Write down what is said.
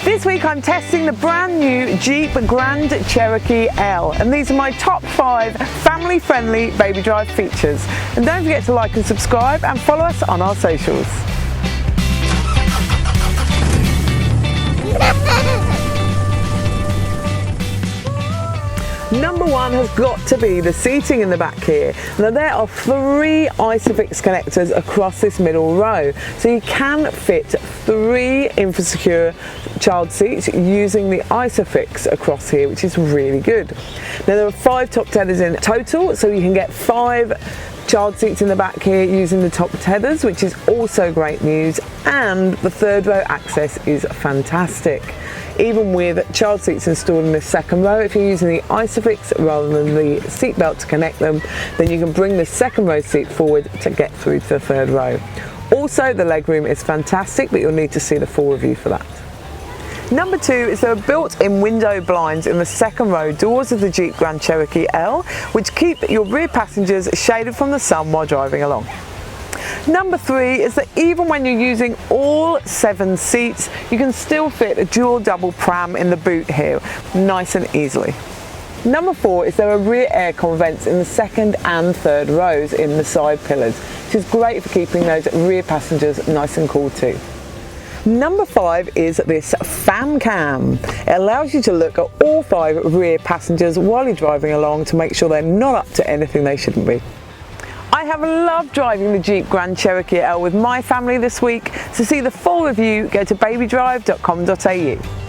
This week I'm testing the brand new Jeep Grand Cherokee L, and these are my top 5 family-friendly Baby Drive features. And don't forget to like and subscribe and follow us on our socials. Number 1 has got to be the seating in the back here. Now there are 3 ISOFIX connectors across this middle row, so you can fit 3 InfoSecure child seats using the ISOFIX across here, which is really good. Now there are 5 top tethers in total, so you can get 5 child seats in the back here using the top tethers, which is also great news, and the 3rd row access is fantastic. Even with child seats installed in the 2nd row, if you're using the ISOFIX rather than the seat belt to connect them, then you can bring the 2nd row seat forward to get through to the 3rd row. Also, the legroom is fantastic, but you'll need to see the full review for that. Number 2 is there are built-in window blinds in the 2nd row doors of the Jeep Grand Cherokee L, which keep your rear passengers shaded from the sun while driving along. Number 3 is that even when you're using all 7 seats, you can still fit a dual double pram in the boot here, nice and easily. Number 4 is there are rear aircon vents in the 2nd and 3rd rows in the side pillars, which is great for keeping those rear passengers nice and cool too. Number 5 is this Fam Cam. It allows you to look at all 5 rear passengers while you're driving along to make sure they're not up to anything they shouldn't be. I have loved driving the Jeep Grand Cherokee L with my family this week. To see the full review, go to BabyDrive.com.au.